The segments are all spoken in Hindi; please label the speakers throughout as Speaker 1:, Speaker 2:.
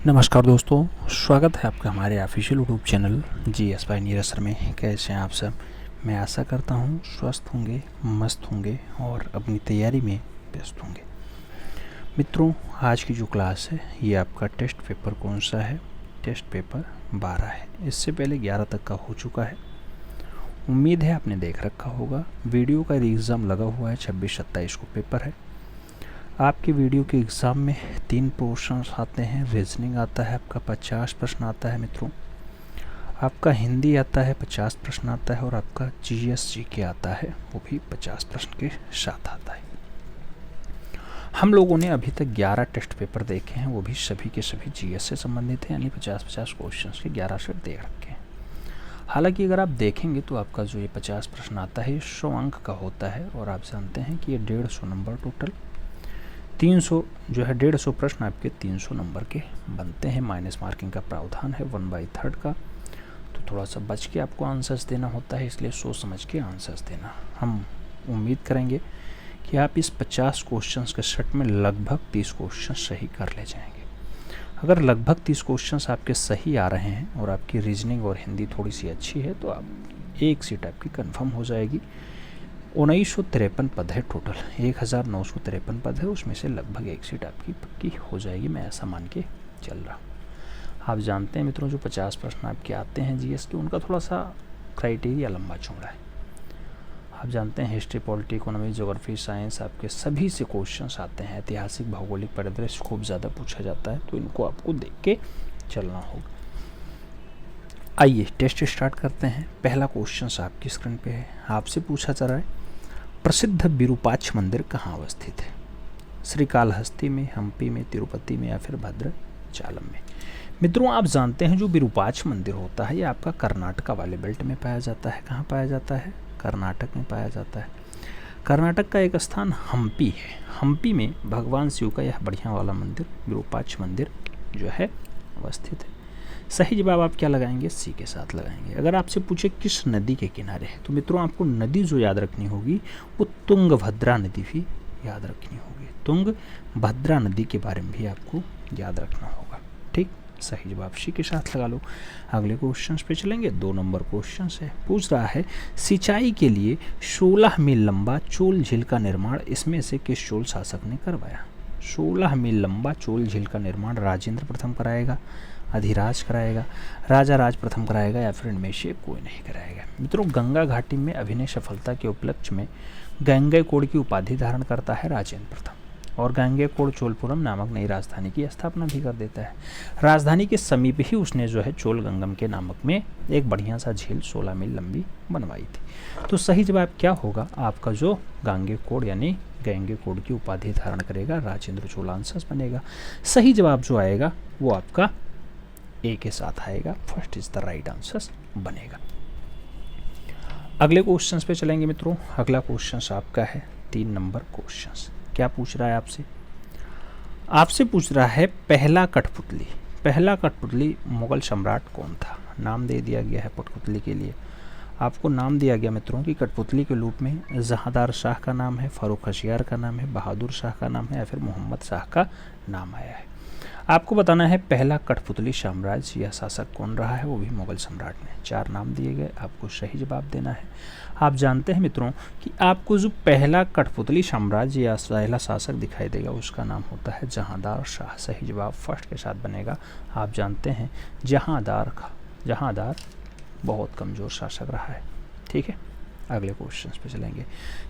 Speaker 1: नमस्कार दोस्तों, स्वागत है आपका हमारे official YouTube channel GS by Neeraj sir में। कैसे हैं आप सब? मैं आशा करता हूँ स्वस्थ होंगे, मस्त होंगे और अपनी तैयारी में व्यस्त होंगे। मित्रों, आज की जो क्लास है ये आपका टेस्ट पेपर कौन सा है? टेस्ट पेपर 12 है। इससे पहले 11 तक का हो चुका है। उम्मीद है आपने देख रखा होगा। वीडियो का एग्ज़ाम लगा हुआ है, 26-27 को पेपर है। आपके वीडियो के एग्ज़ाम में 3 पोर्शन आते हैं। रीजनिंग आता है आपका 50 प्रश्न आता है मित्रों, आपका हिंदी आता है 50 प्रश्न आता है, और आपका GS/GK आता है, वो भी 50 प्रश्न के साथ आता है। हम लोगों ने अभी तक 11 टेस्ट पेपर देखे हैं, वो भी सभी के सभी GS से संबंधित हैं, यानी 50-50 क्वेश्चन के 11 सेट देख रखे हैं। हालांकि अगर आप देखेंगे तो आपका जो ये 50 प्रश्न आता है 100 अंक का होता है, और आप जानते हैं कि ये 150 नंबर टोटल 300 जो है 150 प्रश्न आपके 300 नंबर के बनते हैं। माइनस मार्किंग का प्रावधान है 1/3 का, तो थोड़ा सा बच के आपको आंसर्स देना होता है, इसलिए सोच समझ के आंसर्स देना। हम उम्मीद करेंगे कि आप इस 50 क्वेश्चंस के सेट में लगभग 30 क्वेश्चन सही कर ले जाएंगे। अगर लगभग 30 क्वेश्चंस आपके सही आ रहे हैं और आपकी रीजनिंग और हिंदी थोड़ी सी अच्छी है, तो आप एक सीट आपकी कन्फर्म हो जाएगी। 1953 पद है टोटल, 1953 पद है, उसमें से लगभग एक सीट आपकी पक्की हो जाएगी, मैं ऐसा मान के चल रहा हूँ। आप जानते हैं मित्रों, जो 50 प्रश्न आपके आते हैं GS के, उनका थोड़ा सा क्राइटेरिया लंबा चौड़ा है। आप जानते हैं history, polity, economy, geography, science, आपके सभी से क्वेश्चंस आते हैं। ऐतिहासिक, भौगोलिक परिदृश्य खूब ज़्यादा पूछा जाता है, तो इनको आपको देख के चलना होगा। आइए टेस्ट स्टार्ट करते हैं। पहला क्वेश्चन आपकी स्क्रीन पे है, आपसे पूछा जा रहा है प्रसिद्ध विरूपाक्ष मंदिर कहाँ अवस्थित है? श्रीकालहस्ती में, हम्पी में, तिरुपति में, या फिर भद्राचलम में? मित्रों, आप जानते हैं जो विरूपाक्ष मंदिर होता है ये आपका कर्नाटका वाले बेल्ट में पाया जाता है। कहाँ पाया जाता है? कर्नाटक में पाया जाता है। कर्नाटक का एक स्थान हम्पी है। हम्पी में भगवान शिव का यह बढ़िया वाला मंदिर, विरूपाक्ष मंदिर जो है अवस्थित है। सही जवाब आप क्या लगाएंगे? सी के साथ लगाएंगे। अगर आपसे पूछे किस नदी के किनारे है, तो मित्रों आपको नदी जो याद रखनी होगी वो तुंगभद्रा नदी भी याद रखनी होगी। तुंगभद्रा नदी के बारे में भी आपको याद रखना होगा। ठीक, सही जवाब सी के साथ लगा लो। अगले क्वेश्चन पे चलेंगे। 2 नंबर क्वेश्चन है, पूछ रहा है सिंचाई के लिए 16 मील लंबा चोल झील का निर्माण इसमें से किस चोल शासक ने करवाया? 16 मील लंबा चोल झील का निर्माण राजेंद्र प्रथम कराएगा, अधिराज कराएगा, राजा राज प्रथम कराएगा, या फिर इनमें से कोई नहीं कराएगा? मित्रों, गंगा घाटी में अभिनय सफलता के उपलक्ष्य में गंगैकोंड की उपाधि धारण करता है राजेंद्र प्रथम, और गंगैकोंड चोलपुरम नामक नई राजधानी की स्थापना भी कर देता है। राजधानी के समीप ही उसने जो है चोलगंगम के नामक में एक बढ़िया सा झील 16 मील लंबी बनवाई थी। तो सही जवाब क्या होगा आपका? जो गंगैकोंड यानी गंगैकोंड की उपाधि धारण करेगा राजेंद्र चोल आंसर बनेगा। सही जवाब जो आएगा वो आपका ए के साथ आएगा, first is the right answer बनेगा। अगले क्वेश्चंस पे चलेंगे मित्रों। अगला क्वेश्चन आपका है 3 नंबर क्वेश्चन। क्या पूछ रहा है आपसे? आपसे पूछ रहा है पहला कठपुतली। पहला कठपुतली मुगल सम्राट कौन था? नाम दे दिया गया है कठपुतली के लिए। आपको नाम दिया गया मित्रों की कठपुतली के रूप में जहांदार शाह का नाम है, फारूक होशियार का नाम है, बहादुर शाह का नाम है, या फिर मोहम्मद शाह का नाम आया है। आपको बताना है पहला कठपुतली साम्राज्य या शासक कौन रहा है, वो भी मुगल सम्राट ने। 4 नाम दिए गए, आपको सही जवाब देना है। आप जानते हैं मित्रों कि आपको जो पहला कठपुतली साम्राज्य या पहला शासक दिखाई देगा उसका नाम होता है जहांदार शाह। सही जवाब फर्स्ट के साथ बनेगा। आप जानते हैं जहांदार बहुत कमज़ोर शासक रहा है। ठीक है, अगले क्वेश्चन पे चलेंगे।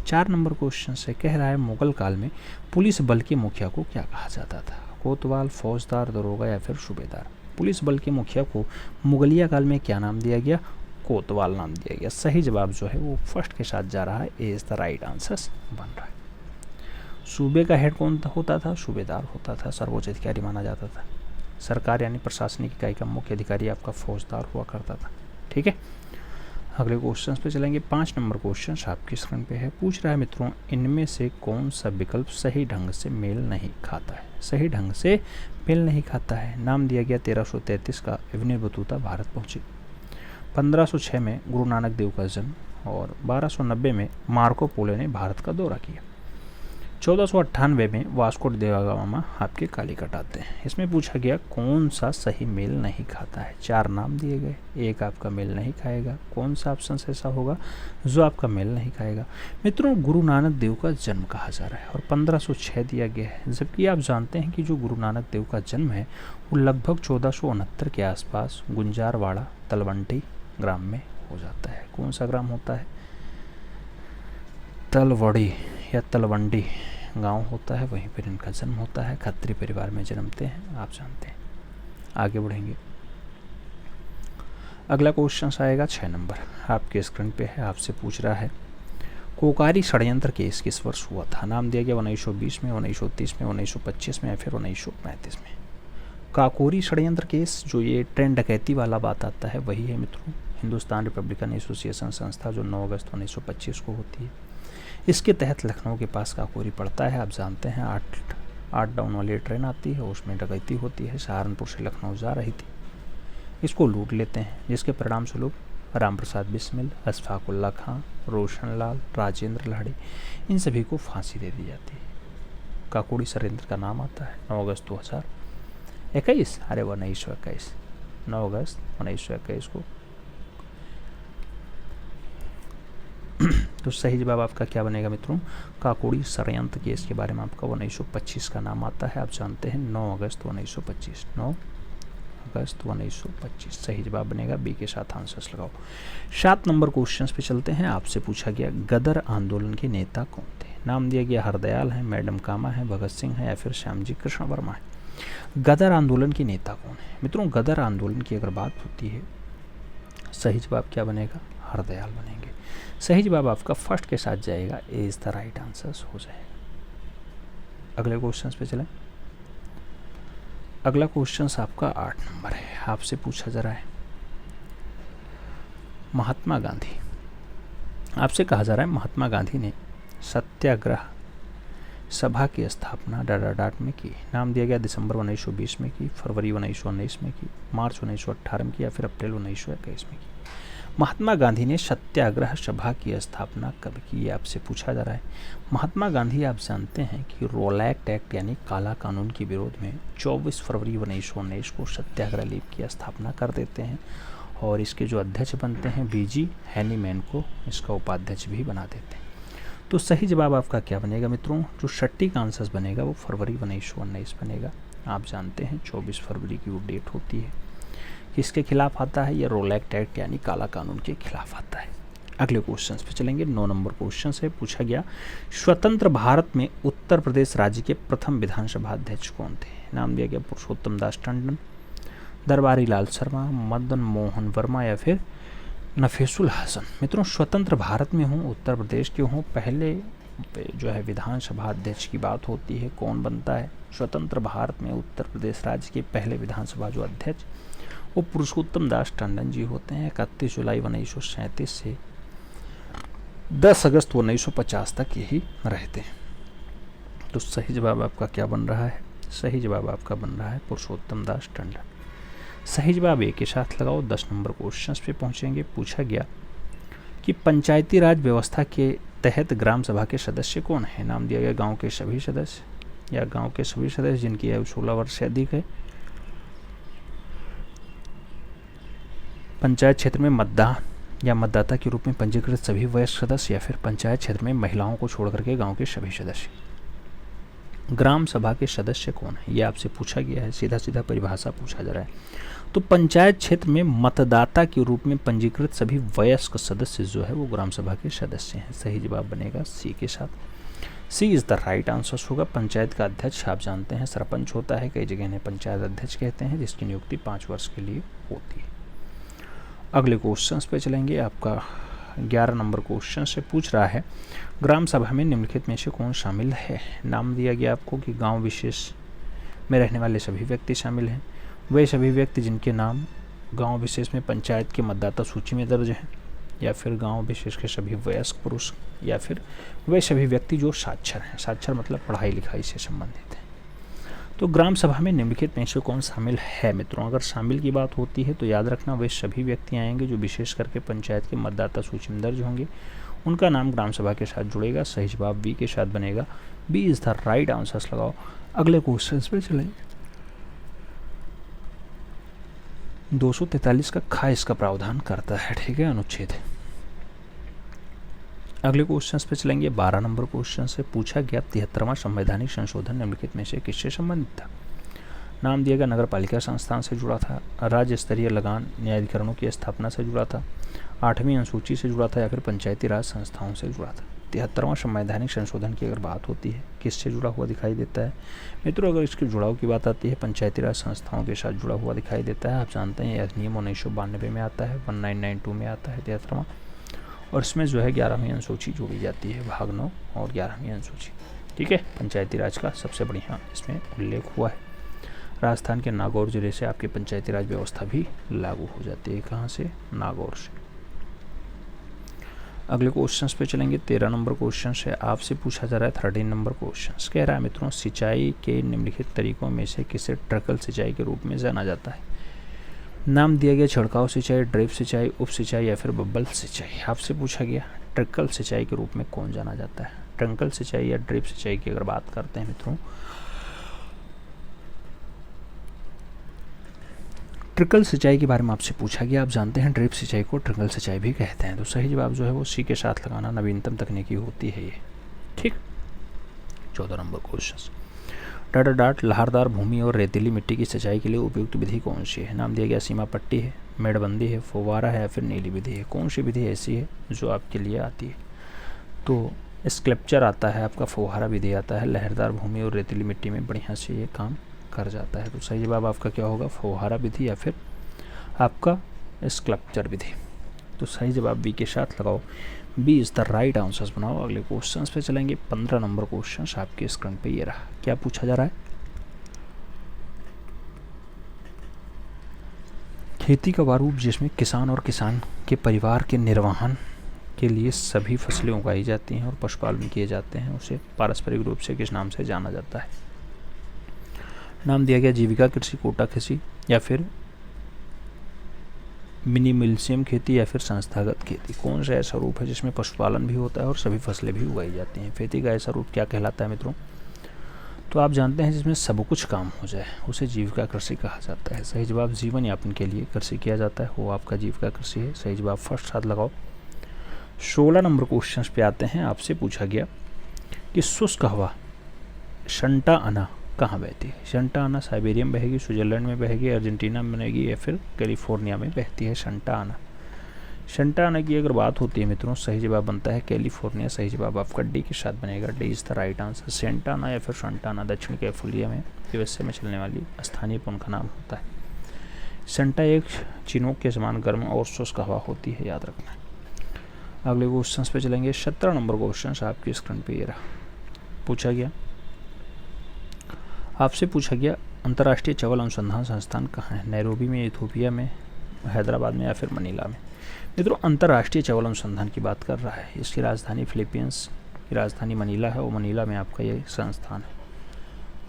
Speaker 1: 4 नंबर क्वेश्चन से कह रहा है मुगल काल में पुलिस बल के मुखिया को क्या कहा जाता था? कोतवाल, फौजदार, दरोगा, या फिर सूबेदार? पुलिस बल के मुखिया को मुगलिया काल में क्या नाम दिया गया? कोतवाल नाम दिया गया। सही जवाब जो है वो फर्स्ट के साथ जा रहा है, ए इज द राइट आंसर बन रहा है। सूबे का हेड कौन होता था? सूबेदार होता था, सर्वोच्च अधिकारी माना जाता था। सरकार यानी प्रशासनिक इकाई का मुख्य अधिकारी आपका फौजदार हुआ करता था। ठीक है, अगले क्वेश्चन पे चलेंगे। 5 नंबर क्वेश्चन आपकी स्क्रीन पे है, पूछ रहा है मित्रों इनमें से कौन सा विकल्प सही ढंग से मेल नहीं खाता है? सही ढंग से मेल नहीं खाता है। नाम दिया गया 1333 का इब्ने बतूता भारत पहुंचे, 1506 में गुरु नानक देव का जन्म, और 1290 में मार्को पोलो ने भारत का दौरा किया। 1498 में वास्को डी गामा आपके कालीकट आते हैं। इसमें पूछा गया कौन सा सही मेल नहीं खाता है। 4 नाम दिए गए, एक आपका मेल नहीं खाएगा। कौन सा ऑप्शन ऐसा होगा जो आपका मेल नहीं खाएगा। मित्रों, गुरु नानक देव का जन्म कहा जा रहा है और 1506 दिया गया है, जबकि आप जानते हैं कि जो गुरु नानक देव का जन्म है वो लगभग 1469 के आसपास गुंजारवाड़ा तलवंडी ग्राम में हो जाता है। कौन सा ग्राम होता है? तलवड़ी या तलवंडी गांव होता है, वहीं पर इनका जन्म होता है। खत्री परिवार में जन्मते हैं, आप जानते हैं। आगे बढ़ेंगे। अगला क्वेश्चन आएगा 6 नंबर, आपके स्क्रीन पे है। आपसे पूछ रहा है कोकारी षड्यंत्र केस किस वर्ष हुआ था। नाम दिया गया 1920 में, 1930 में, 1925 में या फिर 1935 में। काकोरी षड्यंत्र केस, जो ये ट्रेन डकैती वाला बात आता है, वही है मित्रों। हिंदुस्तान रिपब्लिकन एसोसिएशन संस्था जो 9 अगस्त 1925 को होती है, इसके तहत लखनऊ के पास काकोरी पड़ता है। आप जानते हैं 8 डाउन वाली ट्रेन आती है, उसमें डकैती होती है। सहारनपुर से लखनऊ जा रही थी, इसको लूट लेते हैं, जिसके परिणाम स्वरूप राम प्रसाद बिस्मिल, अशफाकुल्ला खां, रोशन लाल, राजेंद्र लाड़े, इन सभी को फांसी दे दी जाती है। काकोरी षड्यंत्र का नाम आता है 9 अगस्त 2021, अरे 1921, 9 अगस्त 1921 को। तो सही जवाब आपका क्या बनेगा मित्रों? काकोरी षड्यंत्र केस के बारे में आपका 1925 का नाम आता है। आप जानते हैं 9 अगस्त 1925, 9 अगस्त 1925 सही जवाब बनेगा। बी के साथ आंसर्स लगाओ। 7 नंबर क्वेश्चन पे चलते हैं। आपसे पूछा गया गदर आंदोलन के नेता कौन थे। नाम दिया गया हरदयाल है, मैडम कामा है, भगत सिंह है या फिर श्यामजी कृष्ण वर्मा है। गदर आंदोलन के नेता कौन है मित्रों? गदर आंदोलन की अगर बात होती है, सही जवाब क्या बनेगा? हरदयाल बनेंगे। सही जवाब आपका फर्स्ट के साथ जाएगा, ए इज द राइट आंसर हो जाएगा। अगले क्वेश्चन पे चलें। अगला क्वेश्चन आपका 8 नंबर है। आपसे पूछा जा रहा है महात्मा गांधी, आपसे कहा जा रहा है महात्मा गांधी ने सत्याग्रह सभा की स्थापना डाट में की। नाम दिया गया दिसंबर 1920 में की, फरवरी 1919 में की, मार्च 1918 में की या फिर अप्रैल 1921 में की। महात्मा गांधी ने सत्याग्रह सभा की स्थापना कब की, ये आपसे पूछा जा रहा है। महात्मा गांधी आप जानते हैं कि रोलैक्ट एक्ट यानी काला कानून के विरोध में 24 फरवरी 1919 को सत्याग्रह लीग की स्थापना कर देते हैं और इसके जो अध्यक्ष बनते हैं बीजी हैनीमैन को इसका उपाध्यक्ष भी बना देते हैं। तो सही जवाब आपका क्या बनेगा मित्रों? जो सटीक आंसर बनेगा वो फरवरी 1919 बनेगा। आप जानते हैं 24 फरवरी की वो डेट होती है। किसके खिलाफ आता है? ये रोलैक्ट एक्ट यानी काला कानून के खिलाफ आता है। अगले क्वेश्चन पे चलेंगे। 9 नंबर क्वेश्चन से पूछा गया स्वतंत्र भारत में उत्तर प्रदेश राज्य के प्रथम विधानसभा अध्यक्ष कौन थे। नाम दिया गया पुरुषोत्तम दास टंडन, दरबारी लाल शर्मा, मदन मोहन वर्मा या फिर नफीसुल हसन। मित्रों, स्वतंत्र भारत में हूँ, उत्तर प्रदेश के हूँ, पहले जो है विधानसभा अध्यक्ष की बात होती है, कौन बनता है? स्वतंत्र भारत में उत्तर प्रदेश राज्य के पहले विधानसभा जो अध्यक्ष वो पुरुषोत्तम दास टंडन जी होते हैं। 31 जुलाई 1937 से 10 अगस्त 1950 तक यही रहते हैं। तो सही जवाब आपका क्या बन रहा है? सही जवाब आपका बन रहा है पुरुषोत्तम दास टंडन। सही जवाब ए के साथ लगाओ। 10 नंबर क्वेश्चन पे पहुंचेंगे। पूछा गया कि पंचायती राज व्यवस्था के तहत ग्राम सभा के सदस्य कौन है। नाम दिया गया गांव के सभी सदस्य या गांव के सभी सदस्य जिनकी आयु 16 वर्ष से अधिक है। पंचायत क्षेत्र में मतदान या मतदाता के रूप में पंजीकृत सभी वयस्क सदस्य या फिर पंचायत क्षेत्र में महिलाओं को छोड़ करके गांव के सभी सदस्य। ग्राम सभा के सदस्य कौन है ये आपसे पूछा गया है। सीधा सीधा परिभाषा पूछा जा रहा है। तो पंचायत क्षेत्र में मतदाता के रूप में पंजीकृत सभी वयस्क सदस्य जो है वो ग्राम सभा के सदस्य हैं। सही जवाब बनेगा सी के साथ। सी इज द राइट आंसर होगा। पंचायत का अध्यक्ष आप जानते हैं सरपंच होता है, कई जगह इन्हें पंचायत अध्यक्ष कहते हैं, जिसकी नियुक्ति 5 वर्ष के लिए होती है। अगले क्वेश्चन पे चलेंगे। आपका 11 नंबर क्वेश्चन से पूछ रहा है ग्राम सभा में निम्नलिखित में से कौन शामिल है। नाम दिया गया आपको कि गांव विशेष में रहने वाले सभी व्यक्ति शामिल हैं। वे सभी व्यक्ति जिनके नाम गांव विशेष में पंचायत के मतदाता सूची में दर्ज हैं, या फिर गांव विशेष के सभी वयस्क पुरुष, या फिर वे सभी व्यक्ति जो साक्षर हैं। साक्षर मतलब पढ़ाई लिखाई से संबंधित है। तो ग्राम सभा में निम्नलिखित में से कौन शामिल है मित्रों? अगर शामिल की बात होती है तो याद रखना वे सभी व्यक्ति आएंगे जो विशेष करके पंचायत के मतदाता सूची में दर्ज होंगे उनका नाम ग्राम सभा के साथ जुड़ेगा। सही जवाब बी के साथ बनेगा। B is the right answers लगाओ। अगले क्वेश्चन पे चलेंगे। 243 का खा इसका प्रावधान करता है, ठीक है, अनुच्छेद। अगले क्वेश्चन पे चलेंगे। 12 नंबर क्वेश्चन से पूछा गया 73वां संवैधानिक संशोधन निम्नलिखित में से किससे संबंधित था? नाम दिया गया नगर पालिका संस्थान से जुड़ा था, राज्य स्तरीय लगान न्यायाधिकरणों की स्थापना से जुड़ा था, 8वीं अनुसूची से जुड़ा था, या फिर पंचायती राज संस्थाओं से जुड़ा था। 73वां संवैधानिक संशोधन की अगर बात होती है किससे जुड़ा हुआ दिखाई देता है मित्रों? अगर इसके जुड़ाव की बात आती है पंचायती राज संस्थाओं के साथ जुड़ा हुआ दिखाई देता है। आप जानते हैं यह अधिनियम 1992 में आता है, 1992 में आता है 73वां, और इसमें जो है 11वीं अनुसूची जोड़ी जाती है, भाग 9 और 11वीं अनुसूची, ठीक है। पंचायती राज का सबसे बढ़िया इसमें उल्लेख हुआ है। राजस्थान के नागौर जिले से आपकी पंचायती राज व्यवस्था भी लागू हो जाती है। कहाँ से? नागौर से। अगले क्वेश्चंस पे चलेंगे। 13 नंबर क्वेश्चन से आपसे पूछा जा रहा है 13 नंबर क्वेश्चन कह रहा है मित्रों, सिंचाई के निम्नलिखित तरीकों में से किसे ट्रिकल सिंचाई के रूप में जाना जाता है? नाम दिया गया छिड़काव सिंचाई, ड्रिप सिंचाई, उप सिंचाई, या फिर बब्बल सिंचाई। आपसे पूछा गया ट्रिकल सिंचाई के रूप में कौन जाना जाता है? ट्रिकल सिंचाई या ड्रिप सिंचाई की अगर बात करते हैं मित्रों, ट्रिकल सिंचाई के बारे में आपसे पूछा गया। आप जानते हैं ड्रिप सिंचाई को ट्रिकल सिंचाई भी कहते हैं। तो सही जवाब जो है वो सी के साथ लगाना, नवीनतम तकनीकी होती है ये, ठीक। 14 नंबर क्वेश्चन, डाटा डाट लहरदार भूमि और रेतीली मिट्टी की सिंचाई के लिए उपयुक्त विधि कौन सी है? नाम दिया गया सीमा पट्टी है, मेड़बंदी है, फुवारा है, या फिर नीली विधि है। कौन सी विधि ऐसी है जो आपके लिए आती है? तो स्कल्पचर आता है आपका, फुहारा विधि आता है, लहरदार भूमि और रेतीली मिट्टी में बढ़िया से ये काम कर जाता है। तो सही जवाब आपका क्या होगा? फुहारा विधि या फिर आपका स्कल्पचर विधि। तो सही जवाब बी के साथ लगाओ। B is the right answers बनाओ। अगले क्वेश्चन पे चलेंगे। 15 नंबर क्वेश्चन आपके स्क्रीन पे ये रहा। क्या पूछा जा रहा है? खेती का वह रूप जिसमें किसान और किसान के परिवार के निर्वहन के लिए सभी फसलें उगाई जाती हैं और पशुपालन किए जाते हैं, उसे पारस्परिक रूप से किस नाम से जाना जाता है? नाम दिया गया जीविका कृषि, कोटा कृषि, या फिर मिनिमलिज्म खेती, या फिर संस्थागत खेती। कौन सा ऐसा रूप है जिसमें पशुपालन भी होता है और सभी फसलें भी उगाई जाती हैं? खेती का ऐसा रूप क्या कहलाता है मित्रों? तो आप जानते हैं जिसमें सब कुछ काम हो जाए उसे जीविका कृषि कहा जाता है। सही जवाब जीवन यापन के लिए कृषि किया जाता है वो आपका जीविका कृषि है। सही जवाब फर्स्ट साथ लगाओ। 16 नंबर क्वेश्चन पे आते हैं। आपसे पूछा गया कि शुष्क हवा शंटा आना कहाँ बहती है? शंटा आना साइबेरिया में बहेगी, स्विट्जरलैंड में बहेगी, अर्जेंटीना में बनेगी, या फिर कैलिफोर्निया में बहती है शंटा आना। शंटा आना की अगर बात होती है मित्रों, सही जवाब बनता है कैलिफोर्निया। सही जवाब आपका डी के साथ बनेगा। D is the right answer. Santa आना या फिर शंटा आना दक्षिण कैलिफोर्निया में यूएसए में चलने वाली स्थानीय पवन का नाम होता है। सेंटा एक चिनोक के समान गर्म और शुष्क हवा होती है, याद रखना। अगले क्वेश्चन पे चलेंगे। 17 नंबर क्वेश्चन आपकी स्क्रीन पे ये रहा। पूछा गया आपसे पूछा गया अंतर्राष्ट्रीय चावल अनुसंधान संस्थान कहाँ है? नैरोबी में, इथोपिया में, हैदराबाद में, या फिर मनीला में? मित्रों अंतर्राष्ट्रीय चावल अनुसंधान की बात कर रहा है। इसकी राजधानी फिलीपींस की राजधानी मनीला है और मनीला में आपका ये संस्थान है।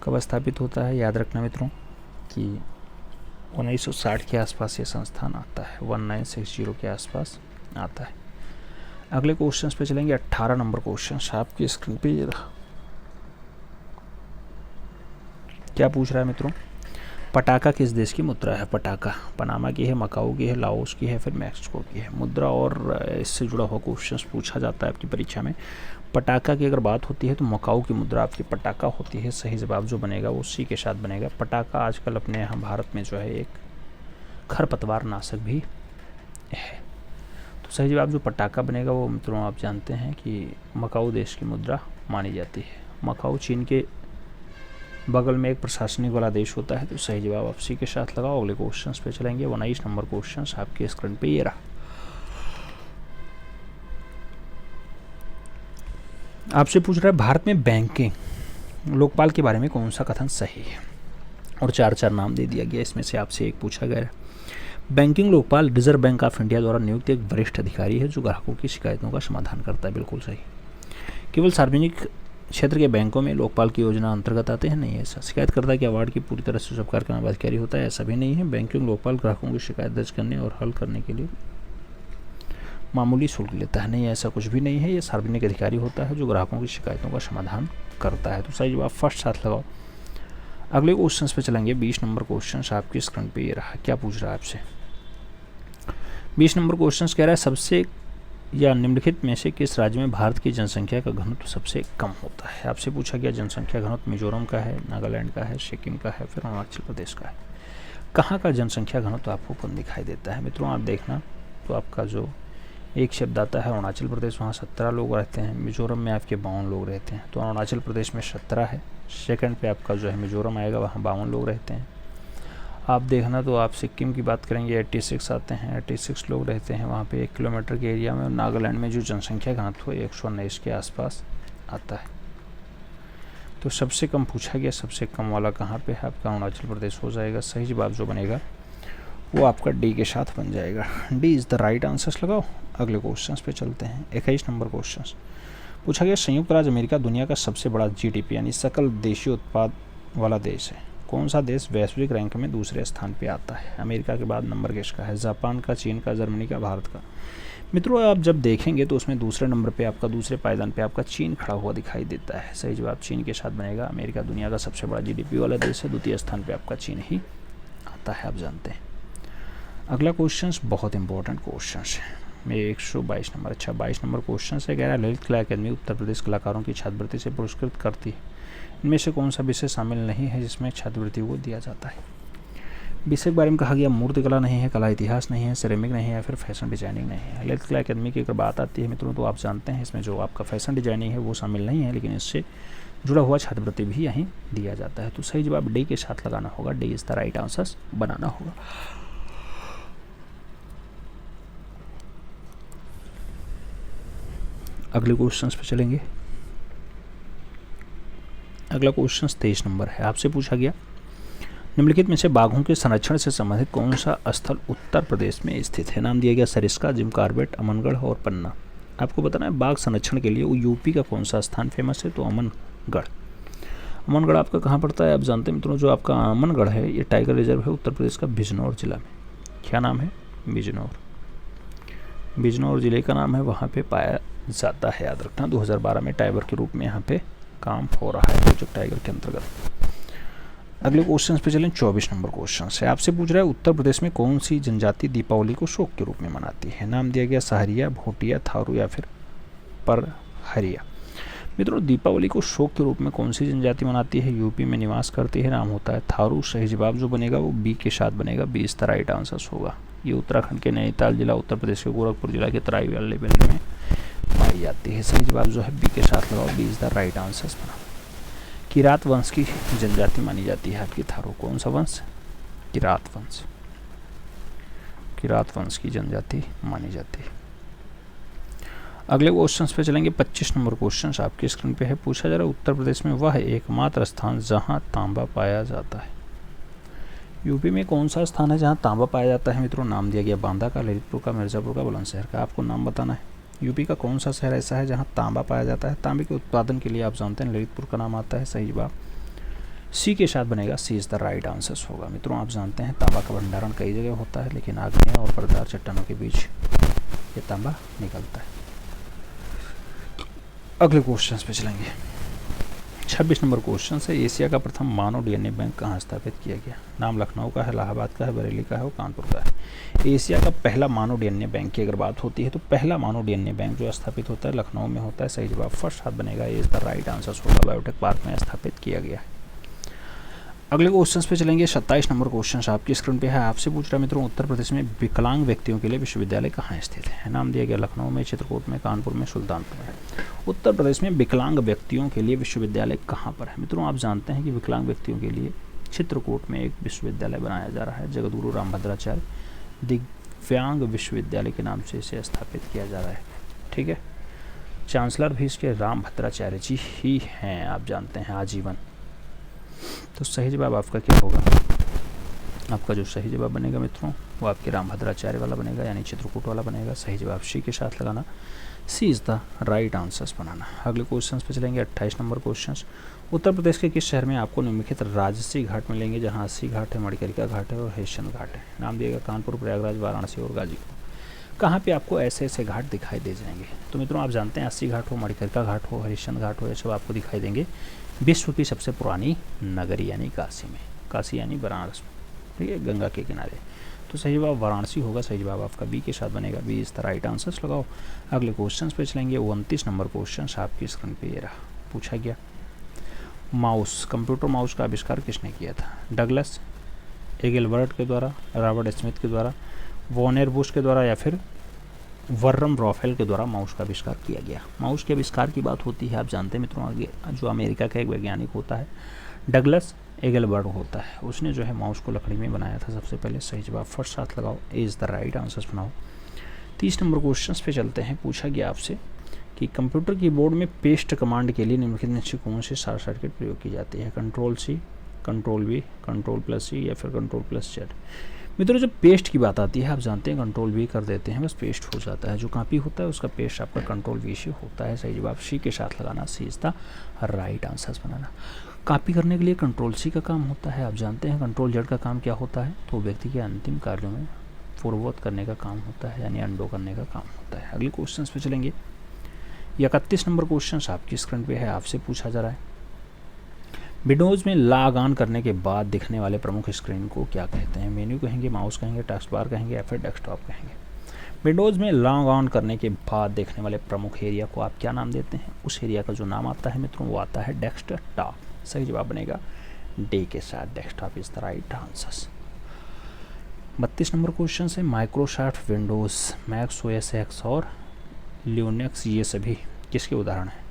Speaker 1: कब स्थापित होता है? याद रखना मित्रों कि 1960 के आसपास ये संस्थान आता है, 1960 के आसपास आता है। अगले क्वेश्चन पे चलेंगे। 18 नंबर क्वेश्चन आपकी स्क्रीन पे ये रहा। क्या पूछ रहा है मित्रों? पटाका किस देश की मुद्रा है? पटाका पनामा की है, मकाऊ की है, लाओस की है, फिर मैक्सिको की है। मुद्रा और इससे जुड़ा हुआ क्वेश्चन पूछा जाता है आपकी परीक्षा में। पटाका की अगर बात होती है तो मकाऊ की मुद्रा आपकी पटाका होती है। सही जवाब जो बनेगा वो सी के साथ बनेगा। पटाका आजकल अपने यहाँ भारत में जो है एक खरपतवार नाशक भी है। तो सही जवाब जो पटाका बनेगा वो मित्रों आप जानते हैं कि मकाऊ देश की मुद्रा मानी जाती है। मकाऊ चीन के बगल में एक प्रशासनिक वाला देश होता है। तो सही जवाब आप सी के साथ लगाओ। अगले क्वेश्चन पे चलेंगे। 19 नंबर क्वेश्चन आपके स्क्रीन पे ये रहा। आपसे पूछ रहा है भारत में बैंकिंग लोकपाल के बारे में कौन सा कथन सही है? और 4 नाम दे दिया गया। इसमें से आपसे एक पूछा गया है। Banking Lokpal reserve bank of India द्वारा नियुक्त एक वरिष्ठ अधिकारी है जो ग्राहकों की शिकायतों का समाधान करता है। बिल्कुल सही। केवल सार्वजनिक क्षेत्र के बैंकों में लोकपाल की योजना अंतर्गत आते हैं? नहीं ऐसा। शिकायतकर्ता के अवार्ड की पूरी तरह से स्वीकार करना बाध्यकारी होता है? ऐसा भी नहीं है। बैंकिंग लोकपाल ग्राहकों की शिकायत दर्ज करने और हल करने के लिए मामूली शुल्क लेता है। नहीं, ऐसा कुछ भी नहीं है, ये सार्वजनिक अधिकारी होता है जो ग्राहकों की शिकायतों का समाधान करता है। तो सही जवाब फर्स्ट साथ लगाओ। अगले क्वेश्चन पे चलेंगे। 20 नंबर क्वेश्चन आपकी स्क्रीन पे ये रहा। क्या पूछ रहा है आपसे? 20 नंबर क्वेश्चन कह रहा है सबसे या निम्नलिखित में से किस राज्य में भारत की जनसंख्या का घनत्व सबसे कम होता है? आपसे पूछा गया जनसंख्या घनत्व मिजोरम का है, नागालैंड का है, सिक्किम का है, फिर अरुणाचल प्रदेश का है। कहाँ का जनसंख्या घनत्व आपको कम दिखाई देता है? मित्रों आप देखना, तो आपका जो एक शब्द आता है अरुणाचल प्रदेश, वहाँ 17 लोग रहते हैं। मिजोरम में आपके 52 लोग रहते हैं। तो अरुणाचल प्रदेश में 17 है। सेकंड पे आपका जो है मिजोरम आएगा, वहाँ 52 लोग रहते हैं। आप देखना तो आप सिक्किम की बात करेंगे 86 आते हैं, 86 लोग रहते हैं वहाँ पे 1 किलोमीटर के एरिया में। नागालैंड में जो जनसंख्या घनत्व है 119 के आसपास आता है। तो सबसे कम पूछा गया, सबसे कम वाला कहाँ पे है? आपका अरुणाचल प्रदेश हो जाएगा। सही जवाब जो बनेगा वो आपका डी के साथ बन जाएगा। D is the right answer लगाओ। अगले क्वेश्चन पे चलते हैं। 21 नंबर क्वेश्चन पूछा गया संयुक्त राज्य अमेरिका दुनिया का सबसे बड़ा जीडीपी यानी सकल देशीय उत्पाद वाला देश है। कौन सा देश वैश्विक रैंक में दूसरे स्थान पे आता है? अमेरिका के बाद नंबर किसका है? जापान का, चीन का, जर्मनी का, भारत का? मित्रों आप जब देखेंगे तो उसमें दूसरे नंबर पे आपका, दूसरे पायदान पे आपका चीन खड़ा हुआ दिखाई देता है। सही जवाब चीन के साथ बनेगा। अमेरिका दुनिया का सबसे बड़ा जीडीपी वाला देश है, द्वितीय स्थान पे आपका चीन ही आता है, आप जानते हैं। अगला क्वेश्चन बहुत इंपॉर्टेंट क्वेश्चन है। मेरे 122 नंबर, अच्छा 22 नंबर क्वेश्चन है। कह रहा है ललित कला अकादमी उत्तर प्रदेश कलाकारों की छात्रवृत्ति से पुरस्कृत करती है। इनमें से कौन सा विषय शामिल नहीं है जिसमें छात्रवृत्ति को दिया जाता है? विषय के बारे में कहा गया मूर्तिकला नहीं है, कला इतिहास नहीं है, सिरेमिक नहीं है, या फिर फैशन डिजाइनिंग नहीं है। ललित कला अकादमी की अगर बात आती है मित्रों तो आप जानते हैं इसमें जो आपका फैशन डिजाइनिंग है वो शामिल नहीं है, लेकिन इससे जुड़ा हुआ छात्रवृत्ति भी यहीं दिया जाता है। तो सही जवाब डी के साथ लगाना होगा। D is the right answer बनाना होगा। अगले क्वेश्चन पे चलेंगे। अगला क्वेश्चन 23 नंबर है। आपसे पूछा गया निम्नलिखित में से बाघों के संरक्षण से संबंधित कौन सा स्थल उत्तर प्रदेश में स्थित है? नाम दिया गया सरिस्का, जिम कॉर्बेट, अमनगढ़ और पन्ना। आपको बताना है बाघ संरक्षण के लिए वो यूपी का कौन सा स्थान फेमस है? तो अमनगढ़। अमनगढ़ आपका कहाँ पड़ता है? आप जानते हैं मित्रों जो आपका अमनगढ़ है ये टाइगर रिजर्व है उत्तर प्रदेश का बिजनौर जिला में। क्या नाम है? बिजनौर। बिजनौर जिले का नाम है, वहाँ पे पाया जाता है, याद रखना। 2012 में टाइगर के रूप में यहाँ पे काम हो रहा है प्रोजेक्ट टाइगर के अंतर्गत। अगले क्वेश्चन पे चलें। 24 नंबर क्वेश्चन है। आपसे पूछ रहा है उत्तर प्रदेश में कौन सी जनजाति दीपावली को शोक के रूप में मनाती है? नाम दिया गया सहरिया, भोटिया, थारू या फिर परहरिया। मित्रों दीपावली को शोक के रूप में कौन सी जनजाति मनाती है? यूपी में निवास करती है, नाम होता है थारू। सही जवाब जो बनेगा वो बी के साथ बनेगा। B is the right answer होगा। ये उत्तराखंड के नैनीताल जिला, उत्तर प्रदेश के गोरखपुर जिला के तराई वाले बेल्ट में पाई जाती है। सही जवाब जो है बी के साथ लगाओ। B is the right answer बना। किरात वंश की जनजाति मानी जाती है आपकी थारू। कौन सा वंश? किरात वंश। किरात वंश की जनजाति मानी जाती है। अगले क्वेश्चन पे चलेंगे। 25 नंबर क्वेश्चन आपकी स्क्रीन पे है। पूछा जा रहा है उत्तर प्रदेश में वह एकमात्र स्थान जहां तांबा पाया जाता है। यूपी में कौन सा स्थान है जहां तांबा पाया जाता है? मित्रों नाम दिया गया बांदा का, ललितपुर का, मिर्जापुर का, बुलंदशहर का। आपको नाम बताना है। यूपी का कौन सा शहर ऐसा है जहां तांबा पाया जाता है? तांबे के उत्पादन के लिए आप जानते हैं ललितपुर का नाम आता है। सही जवाब सी के साथ बनेगा। सी इज द राइट आंसर होगा। मित्रों आप जानते हैं तांबा का भंडारण कई जगह होता है, लेकिन आग्नेय और पर्दार चट्टानों के बीच ये तांबा निकलता है। अगले क्वेश्चन पे चलेंगे। 26 नंबर क्वेश्चन है। एशिया का प्रथम मानव डीएनए बैंक कहाँ स्थापित किया गया? नाम लखनऊ का है, इलाहाबाद का है, बरेली का है और कानपुर का है। एशिया का पहला मानव डीएनए बैंक की अगर बात होती है तो पहला मानव डीएनए बैंक जो स्थापित होता है लखनऊ में होता है। सही जवाब फर्स्ट हाथ बनेगा। ये इज द राइट आंसर होगा। बायोटेक पार्क में स्थापित किया गया है। अगले क्वेश्चन पे चलेंगे। 27 नंबर क्वेश्चन आपकी स्क्रीन पे है। आपसे पूछ रहा मित्रों उत्तर प्रदेश में विकलांग व्यक्तियों के लिए विश्वविद्यालय कहाँ स्थित है? नाम दिया गया लखनऊ में, चित्रकूट में, कानपुर में, सुल्तानपुर में। उत्तर प्रदेश में विकलांग व्यक्तियों के लिए विश्वविद्यालय कहाँ पर है? मित्रों आप जानते हैं कि विकलांग व्यक्तियों के लिए चित्रकूट में एक विश्वविद्यालय बनाया जा रहा है। जगतगुरु रामभद्राचार्य दिव्यांग विश्वविद्यालय के नाम से इसे स्थापित किया जा रहा है। ठीक है, चांसलर भी इसके रामभद्राचार्य जी ही हैं, आप जानते हैं, आजीवन। तो सही जवाब आपका क्या होगा? आपका जो सही जवाब बनेगा मित्रों वो आपके रामभद्राचार्य वाला बनेगा, यानी चित्रकूट वाला बनेगा। सही जवाब सी के साथ लगाना। सी इज़ द राइट आंसर्स बनाना। अगले क्वेश्चन पे चलेंगे। 28 नंबर क्वेश्चन। उत्तर प्रदेश के किस शहर में आपको निम्नलिखित राजसी घाट मिलेंगे? जहाँ अस्सी घाट है, मणिकर्णिका घाट है और हेशन घाट है। नाम दिएगा कानपुर, प्रयागराज, वाराणसी और गाजीपुर। कहाँ पे आपको ऐसे ऐसे घाट दिखाई दे जाएंगे? तो मित्रों आप जानते हैं अस्सी घाट हो, मणिकर्णिका घाट हो, हरिश्चंद्र घाट हो, ये सब आपको दिखाई देंगे विश्व की सबसे पुरानी नगरी यानी काशी में, काशी यानी बनारस में, ठीक है, गंगा के किनारे। तो सही जवाब वाराणसी होगा, सही जवाब आपका बी के साथ बनेगा, बी इस तरह राइट आंसर्स लगाओ। अगले क्वेश्चन पे चलेंगे। 29 नंबर क्वेश्चन आपकी स्क्रीन पे ये रहा, पूछा गया माउस, कंप्यूटर माउस का आविष्कार किसने किया था? डगलस एगिलबर्ट के द्वारा, रॉबर्ट स्मिथ के द्वारा, वॉनेर बुश के द्वारा, या फिर वर्रम रॉफेल के द्वारा माउस का आविष्कार किया गया। माउस के आविष्कार की बात होती है, आप जानते हैं मित्रों, आगे जो अमेरिका का एक वैज्ञानिक होता है डगलस एगिलबर्ट होता है, उसने जो है माउस को लकड़ी में बनाया था सबसे पहले। सही जवाब फर्स्ट साथ लगाओ, A is the right answers बनाओ। 30 नंबर क्वेश्चन पे चलते हैं। पूछा गया आपसे कि कंप्यूटर कीबोर्ड में पेस्ट कमांड के लिए निम्नलिखित में से कौन से शॉर्ट सर्किट प्रयोग की जाती है? Control C, control V, control plus C, या फिर कंट्रोल प्लस जेड। मित्रों जब पेस्ट की बात आती है, आप जानते हैं कंट्रोल वी कर देते हैं, बस पेस्ट हो जाता है। जो कॉपी होता है उसका पेस्ट आपका कंट्रोल वी से होता है। सही जवाब सी के साथ लगाना, C is the right answers बनाना। कॉपी करने के लिए कंट्रोल सी का काम होता है, आप जानते हैं कंट्रोल जेड का काम क्या होता है? तो व्यक्ति के अंतिम कार्यों में पूर्ववत करने का काम होता है, यानी अंडो करने का काम होता है। अगले क्वेश्चन पे चलेंगे। 31 नंबर क्वेश्चन आपकी स्क्रीन पे है, आपसे पूछा जा रहा है विंडोज़ में लॉग ऑन करने के बाद दिखने वाले प्रमुख स्क्रीन को क्या कहते हैं? मेन्यू कहेंगे, माउस कहेंगे, टास्क बार कहेंगे, या फिर डेस्कटॉप कहेंगे? विंडोज़ में लॉग ऑन करने के बाद देखने वाले प्रमुख एरिया को आप क्या नाम देते हैं? उस एरिया का जो नाम आता है मित्रों वो आता है डेस्कटॉप। सही जवाब बनेगा डी के साथ, desktop is the right answer. 32 number question है Microsoft Windows, Mac OS X और लिनक्स ये सभी किसके उदाहरण हैं?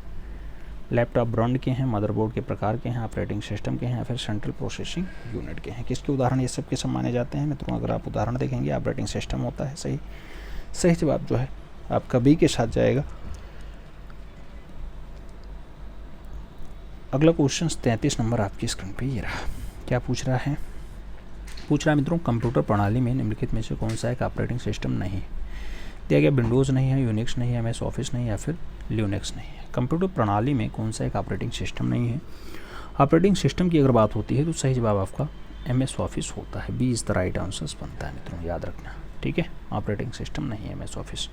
Speaker 1: लैपटॉप ब्रांड के हैं, मदरबोर्ड के प्रकार के हैं, ऑपरेटिंग सिस्टम के हैं, या फिर सेंट्रल प्रोसेसिंग यूनिट के हैं? किसके उदाहरण ये सब के सब माने जाते हैं मित्रों? अगर आप उदाहरण देखेंगे ऑपरेटिंग सिस्टम होता है। सही जवाब जो है आपका बी के साथ जाएगा। अगला क्वेश्चन 33 नंबर आपकी स्क्रीन पे ये रहा, क्या पूछ रहा है? पूछ रहा है मित्रों कंप्यूटर प्रणाली में निम्नलिखित में से कौन सा एक ऑपरेटिंग सिस्टम नहीं दिया गया? विंडोज़ नहीं है, यूनिक्स नहीं है, एमएस ऑफिस नहीं है, या फिर लिनक्स नहीं है? कंप्यूटर प्रणाली में कौन सा एक ऑपरेटिंग सिस्टम नहीं है? ऑपरेटिंग सिस्टम की अगर बात होती है तो सही जवाब आपका एमएस ऑफिस होता है, B is the right answers बनता है मित्रों, याद रखना, ठीक है। ऑपरेटिंग सिस्टम नहीं है एमएस ऑफिस,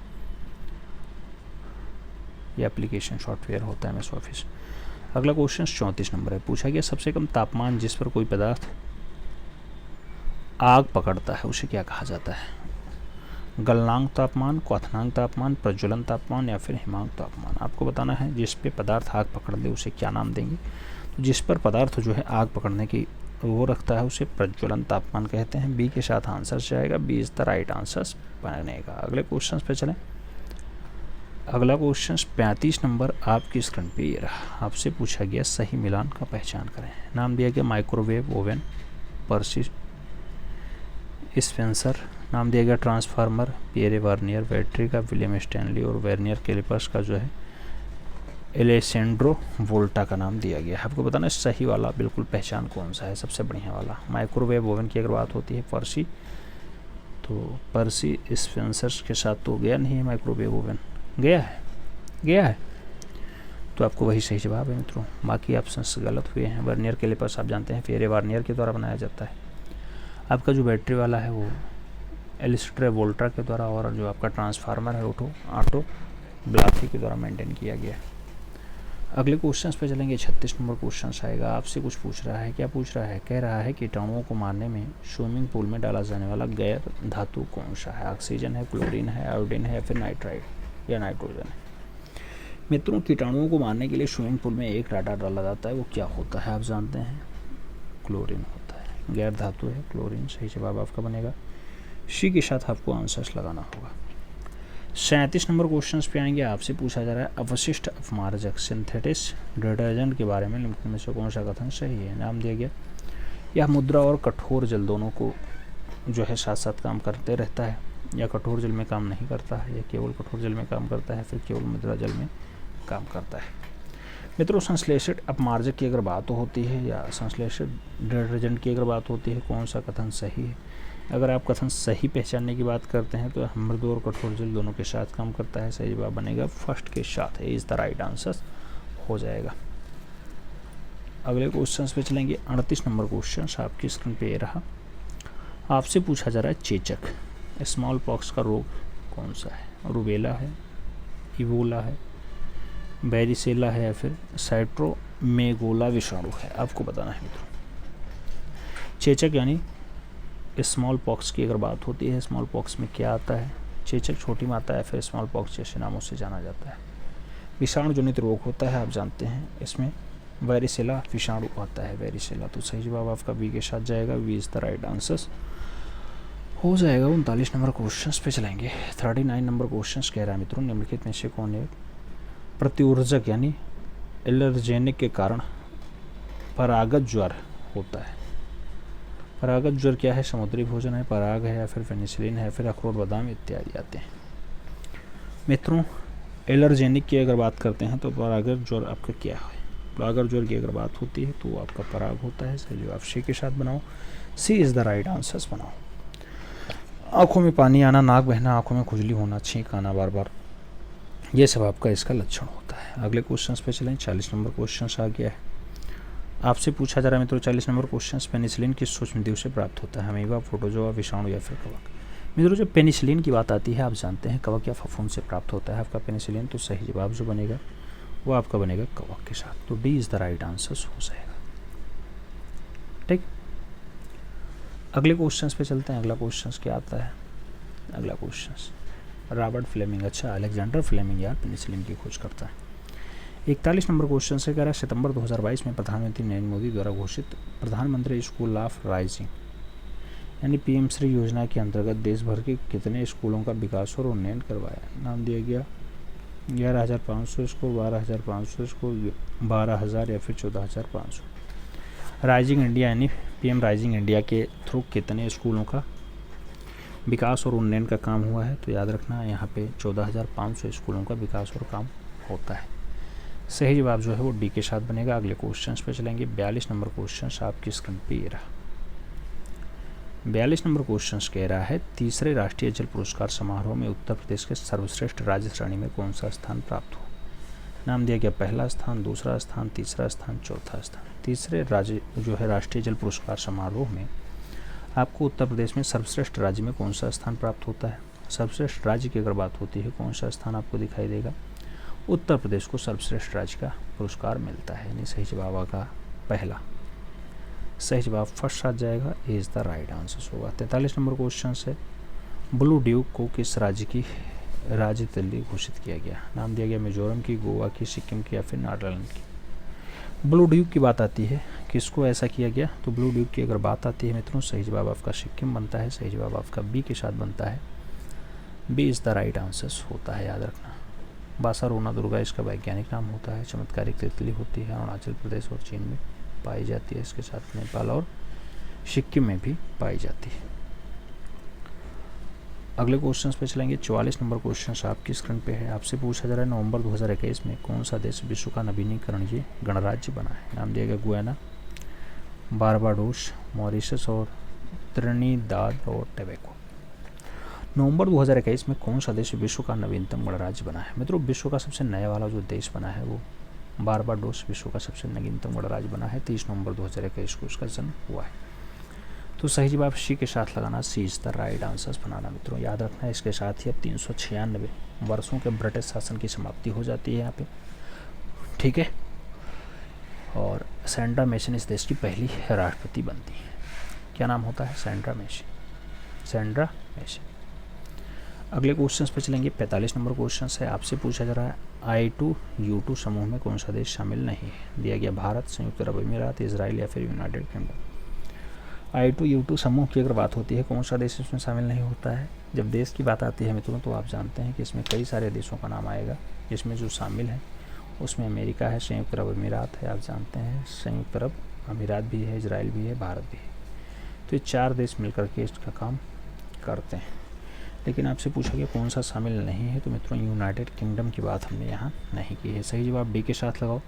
Speaker 1: ये एप्लीकेशन सॉफ्टवेयर होता है एमएस ऑफिस। अगला क्वेश्चन 34 नंबर है, पूछा गया सबसे कम तापमान जिस पर कोई पदार्थ आग पकड़ता है उसे क्या कहा जाता है? गलनांक तापमान, क्वथनांक तापमान, प्रज्वलन तापमान, या फिर हिमांक तापमान? आपको बताना है जिस पे पदार्थ आग पकड़ ले उसे क्या नाम देंगे? तो जिस पर पदार्थ जो है आग पकड़ने की वो रखता है उसे प्रज्वलन तापमान कहते हैं। बी के साथ आंसर जाएगा, B is the right answer बनेगा। अगले क्वेश्चन पे चलें। अगला क्वेश्चन 35 नंबर आपकी स्क्रीन पे ये रहा, आपसे पूछा गया सही मिलान का पहचान करें। नाम दिया गया माइक्रोवेव ओवन, पर्सी स्पेंसर, नाम दिया गया ट्रांसफार्मर, पियरे वार्नियर, बैटरी का विलियम स्टैनली, और वर्नियर कैलिपर्स का जो है एलेसेंड्रो वोल्टा का नाम दिया गया है। आपको बताना है सही वाला बिल्कुल पहचान कौन सा है, सबसे बढ़िया वाला। माइक्रोवेव ओवन की अगर बात होती है पर्सी, तो पर्सी स्पेंसर के साथ तो गया नहीं है माइक्रोवेव ओवन, गया है तो आपको वही सही जवाब है मित्रों, बाकी ऑप्शंस गलत हुए हैं। वर्नियर कैलिपर्स आप जानते हैं पियरे वार्नियर के द्वारा बनाया जाता है। आपका जो बैटरी वाला है वो एलिस्ट्रे वोल्टा के द्वारा, और जो आपका ट्रांसफार्मर है ऑटो ब्लाफी के द्वारा मेंटेन किया गया। अगले क्वेश्चन पे चलेंगे। 36 नंबर क्वेश्चन आएगा, आपसे कुछ पूछ रहा है। क्या पूछ रहा है? कह रहा है कीटाणुओं को मारने में स्विमिंग पूल में डाला जाने वाला गैर धातु कौन सा है? ऑक्सीजन है, क्लोरीन है, आयोडीन है, या फिर नाइट्राइड या नाइट्रोजन है? मित्रों कीटाणुओं को मारने के लिए स्विमिंग पूल में एक डाटा डाला जाता है, वो क्या होता है? आप जानते हैं क्लोरीन होता है, गैर धातु है क्लोरीन। सही जवाब आपका बनेगा, सी के साथ आपको आंसर्स लगाना होगा। 37 नंबर क्वेश्चन पे आएंगे, आपसे पूछा जा रहा है अवशिष्ट अपमार्जक सिंथेटिस डिटर्जेंट के बारे में निम्न में से कौन सा कथन सही है? नाम दिया गया यह मुद्रा और कठोर जल दोनों को जो है साथ साथ काम करते रहता है, या कठोर जल में काम नहीं करता है, या केवल कठोर जल में काम करता है, फिर केवल मुद्रा जल में काम करता है? मित्रों संश्लेषित अपमार्जक की अगर बात होती है या संश्लेषित डिटर्जेंट की अगर बात होती है, कौन सा कथन सही है? अगर आप कथन सही पहचानने की बात करते हैं तो मृदु और कठोर जल दोनों के साथ काम करता है। सही जवाब बनेगा फर्स्ट के साथ, इज द राइट आंसर हो जाएगा। अगले क्वेश्चन पे चलेंगे। 38 नंबर क्वेश्चन आपकी स्क्रीन पे रहा, आपसे पूछा जा रहा है चेचक स्मॉल पॉक्स का रोग कौन सा है? रूबेला है, इबोला है, वेरिसेला है या फिर साइट्रोमेगोला विषाणु है? आपको बताना है मित्रों। चेचक यानी स्मॉल पॉक्स की अगर बात होती है, स्मॉल पॉक्स में क्या आता है? चेचक छोटी माता है, फिर स्मॉल पॉक्स जैसे नामों से जाना जाता है। विषाणु जनित रोग होता है, आप जानते हैं, इसमें वेरिसेला विषाणु आता है, वेरिसेला। तो सही जवाब आपका बी के साथ जाएगा, B is the right answer हो जाएगा। 39 नंबर क्वेश्चन पे चलेंगे। 39 नंबर क्वेश्चन कह रहा है मित्रों, निम्नलिखित में से कौन है प्रतिऊर्जक यानी एलर्जेनिक के कारण परागत ज्वर होता है? परागत ज्वर क्या है? समुद्री भोजन है, पराग है या फिर पेनिसिलिन है, फिर अखरोट बादाम इत्यादि आते हैं। मित्रों एलर्जेनिक की अगर बात करते हैं तो परागत ज्वर आपका क्या है? परागत ज्वर की अगर बात होती है तो आपका पराग होता है। सही जवाब सी के साथ बनाओ, सी इज़ द राइट आंसर बनाओ। आँखों में पानी आना, नाक बहना, आँखों में खुजली होना, छींक आना बार बार, ये सब आपका इसका लक्षण होता है। अगले क्वेश्चन पे चलें। 40 नंबर क्वेश्चन आ गया है। आपसे पूछा जा रहा है मित्रों 40 नंबर क्वेश्चन, पेनिसिलिन किस सूक्ष्मजीव से प्राप्त होता है? अमीबा, प्रोटोजोआ, विषाणु या फिर कवक? मित्रों जब पेनिसिलिन की बात आती है, आप जानते हैं कवक या फफूंद से प्राप्त होता है आपका पेनिसिलिन। तो सही जवाब जो बनेगा वो आपका बनेगा कवक के साथ। तो D is the right answer हो जाएगा। ठीक, अगले क्वेश्चन पे चलते हैं। अगला क्वेश्चन क्या आता है? अगला क्वेश्चन रॉबर्ट फ्लेमिंग, अच्छा अलेक्जेंडर फ्लेमिंग यार पेनिसिलिन की खोज करता है। 41 नंबर क्वेश्चन से कह रहा है सितंबर 2022 में प्रधानमंत्री नरेंद्र मोदी द्वारा घोषित प्रधानमंत्री स्कूल ऑफ राइजिंग यानी पीएम श्री योजना के अंतर्गत देश भर के कितने स्कूलों का विकास और उन्नयन करवाया? नाम दिया गया 11,500 स्कूल, 12,500 स्कूल, 12,000 या फिर 14,500। राइजिंग इंडिया यानी पीएम राइजिंग इंडिया के थ्रू कितने स्कूलों का विकास और उन्नयन का काम हुआ है? तो याद रखना यहाँ पे 14,500 स्कूलों का विकास और काम होता है। सही जवाब जो है वो डी के साथ बनेगा। अगले क्वेश्चन पे चलेंगे। 42 नंबर क्वेश्चन आपकी स्क्रीन पे ये रहा। 42 नंबर क्वेश्चन कह रहा है तीसरे राष्ट्रीय जल पुरस्कार समारोह में उत्तर प्रदेश के सर्वश्रेष्ठ राज्य श्रेणी में कौन सा स्थान प्राप्त हुआ? नाम दिया गया पहला स्थान, दूसरा स्थान, तीसरा स्थान, चौथा स्थान। तीसरे राज्य जो है राष्ट्रीय जल पुरस्कार समारोह में आपको उत्तर प्रदेश में सर्वश्रेष्ठ राज्य में कौन सा स्थान प्राप्त होता है? सर्वश्रेष्ठ राज्य की अगर बात होती है, कौन सा स्थान आपको दिखाई देगा? उत्तर प्रदेश को सर्वश्रेष्ठ राज्य का पुरस्कार मिलता है, यानी सही जवाब आएगा पहला। सही जवाब फर्स्ट आ जाएगा, A is the right answer होगा। 43 नंबर क्वेश्चन से ब्लू ड्यूक को किस राज्य की राजधानी घोषित किया गया? नाम दिया गया मिजोरम की, गोवा की, सिक्किम की या फिर नागालैंड की? ब्लू ड्यूक की बात आती है, किसको ऐसा किया गया? तो ब्लू ड्यूक की अगर बात आती है मित्रों, सही जवाब आपका सिक्किम बनता है। सही जवाब आपका बी के साथ बनता है, B is the right answer होता है, याद रखना। बासारोना दुर्गा इसका वैज्ञानिक नाम होता है। चमत्कारिक तितली होती है, अरुणाचल प्रदेश और चीन में पाई जाती है, इसके साथ नेपाल और सिक्किम में भी पाई जाती है। अगले क्वेश्चन पे चलेंगे। 44 नंबर क्वेश्चन आपकी स्क्रीन पे है। आपसे पूछा जा रहा है नवंबर 2021 में कौन सा देश विश्व का नवीनीकरणीय गणराज्य बना है? नाम दिया गया गुयाना, बारबाडोस, मॉरिशस और त्रिनिदाद और टोबैगो। नवंबर 2021 में कौन सा देश विश्व का नवीनतम गणराज्य बना है? मित्रों विश्व का सबसे नया वाला जो देश बना है वो बारबाडोस विश्व का सबसे नवीनतम गणराज्य बना है। 30 नवंबर 2021 को उसका जन्म हुआ है। तो सही जवाब सी के साथ लगाना, सी इज़ द राइट आंसर बनाना। मित्रों याद रखना है इसके साथ ही अब 396 वर्षों के ब्रिटिश शासन की समाप्ति हो जाती है यहाँ पे, ठीक है। और सैंड्रा मेसन इस देश की पहली राष्ट्रपति बनती है। क्या नाम होता है? Sandra mason, Sandra mason. अगले क्वेश्चन पे चलेंगे। 45 नंबर क्वेश्चन है। आपसे पूछा जा रहा है I2U2 समूह में कौन सा देश शामिल नहीं है? दिया गया भारत, संयुक्त अरब अमीरात, इजराइल या फिर यूनाइटेड किंगडम। I2U2 समूह की अगर बात होती है, कौन सा देश इसमें शामिल नहीं होता है? जब देश की बात आती है मित्रों तो आप जानते हैं कि इसमें कई सारे देशों का नाम आएगा। इसमें जो शामिल है उसमें अमेरिका है, संयुक्त अरब अमीरात है, आप जानते हैं संयुक्त अरब अमीरात भी है, इजराइल भी है, भारत भी है। तो ये 4 देश मिलकर के इसका काम करते हैं। लेकिन आपसे पूछा गया कौन सा शामिल नहीं है, तो मित्रों यूनाइटेड किंगडम की बात हमने यहाँ नहीं की है। सही जवाब डी के साथ लगाओ।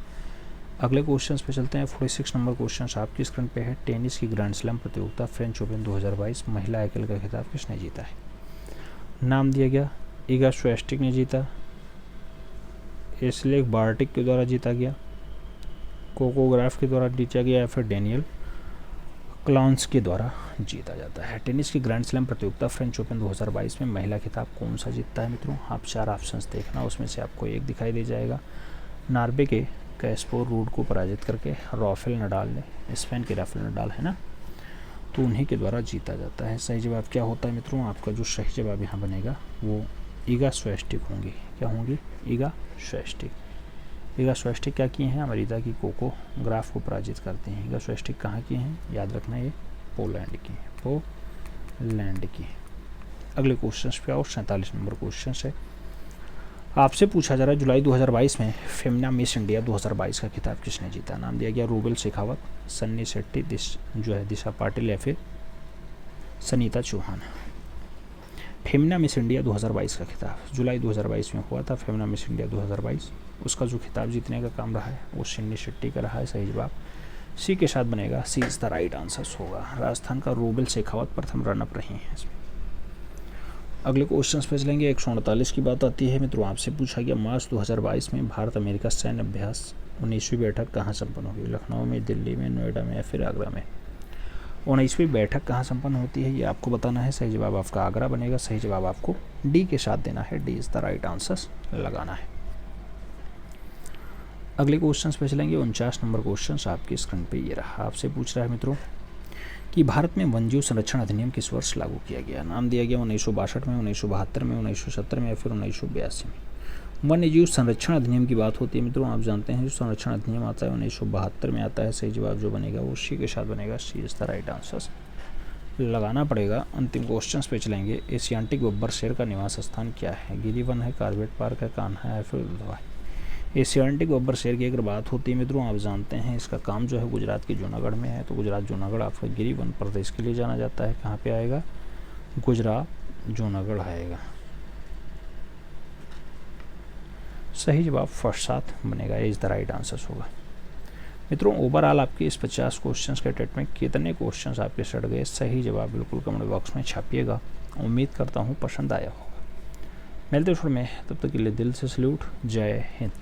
Speaker 1: अगले क्वेश्चन पे चलते हैं। 46 नंबर क्वेश्चन आपकी स्क्रीन पे है। टेनिस की ग्रैंड स्लैम प्रतियोगिता फ्रेंच ओपन 2022 महिला एकल का खिताब किसने जीता है? नाम दिया गया इगा स्वेस्टिक ने जीता, एस्लेक बार्टिक के द्वारा जीता गया, कोकोग्राफ के द्वारा जीता गया या फिर डेनियल क्लाउंस के द्वारा जीता जाता है। टेनिस की ग्रैंड स्लैम प्रतियोगिता फ्रेंच ओपन 2022 में महिला खिताब कौन सा जीतता है मित्रों? आप 4 ऑप्शंस देखना, उसमें से आपको एक दिखाई दे जाएगा। नॉर्वे के कैस्पर रूड को पराजित करके राफेल नडाल ने, स्पेन के राफेल नडाल है ना, तो उन्हीं के द्वारा जीता जाता है। सही जवाब क्या होता है मित्रों? आपका जो सही जवाब यहाँ बनेगा वो ईगा स्वेस्टिक होंगी। क्या होंगी? ईगा स्वेस्टिक। ईगा स्वेस्टिक क्या किए हैं? अमेरिका की कोको ग्राफ को पराजित करते हैं। ईगा स्वेस्टिक कहाँ की हैं? याद रखना, ये पोलैंड की, पोलैंड की। अगले क्वेश्चन पे आओ, 47 नंबर क्वेश्चन है। आपसे पूछा जा रहा है जुलाई 2022 में फेमिना मिस इंडिया 2022 का खिताब किसने जीता? नाम दिया गया रूबेल शेखावत, सन्नी शेट्टी, दिशा पाटिल या फिर सनीता चौहान। फेमिना मिस इंडिया 2022 का खिताब जुलाई 2022 में हुआ था। फेमिना मिस इंडिया 2022, उसका जो खिताब जीतने का काम रहा है वो सन्नी शेट्टी का रहा है। सही जवाब सी के साथ बनेगा, सी इज द राइट आंसर होगा। राजस्थान का रूबेल शेखावत प्रथम रनअप रही हैं इसमें। अगले क्वेश्चन पे चलेंगे। 148 की बात आती है मित्रों। आपसे पूछा गया मार्च 2022 में भारत अमेरिका सैन्य अभ्यास 19वीं बैठक कहाँ संपन्न होगी? लखनऊ में, दिल्ली में, नोएडा में या फिर आगरा में? 19वीं बैठक कहाँ संपन्न होती है ये आपको बताना है। सही जवाब आपका आगरा बनेगा। सही जवाब आपको डी के साथ देना है, D is the right answer लगाना है। अगले क्वेश्चन पे चलेंगे। 49 नंबर क्वेश्चन आपकी स्क्रीन पे ये रहा। आपसे पूछ रहा है मित्रों कि भारत में वन्यजीव संरक्षण अधिनियम किस वर्ष लागू किया गया? नाम दिया गया 1962 में, 1972 में, 1970 में या फिर 1982 में? वन्यजीव संरक्षण अधिनियम की बात होती है मित्रों। आप जानते हैं जो संरक्षण अधिनियम आता है 1972 में आता है। सही जवाब जो बनेगा वो सी के साथ बनेगा, सी इज द राइट आंसर लगाना पड़ेगा। अंतिम क्वेश्चन पे चलेंगे। एशियाटिक बब्बर शेर का निवास स्थान क्या है? गिरिवन है, कॉर्बेट पार्क है, कान्हा है, फिर उद्धवा है? एशियाटिक बब्बर शेर की अगर बात होती है मित्रों, आप जानते हैं इसका काम जो है गुजरात के जूनागढ़ में है। तो गुजरात जूनागढ़ आपका गिरिवन प्रदेश के लिए जाना जाता है। कहाँ पे आएगा? गुजरात जूनागढ़ आएगा। सही जवाब फर्स्ट साथ बनेगा, इज द राइट आंसर होगा। मित्रों ओवरऑल आपके इस 50 क्वेश्चन के टेट में कितने क्वेश्चन आपके सड़ गए? सही जवाब बिल्कुल कमेंट बॉक्स में छापिएगा। उम्मीद करता हूँ पसंद आया होगा। मिलते हैं में, तब तक के लिए दिल से सल्यूट। जय हिंद।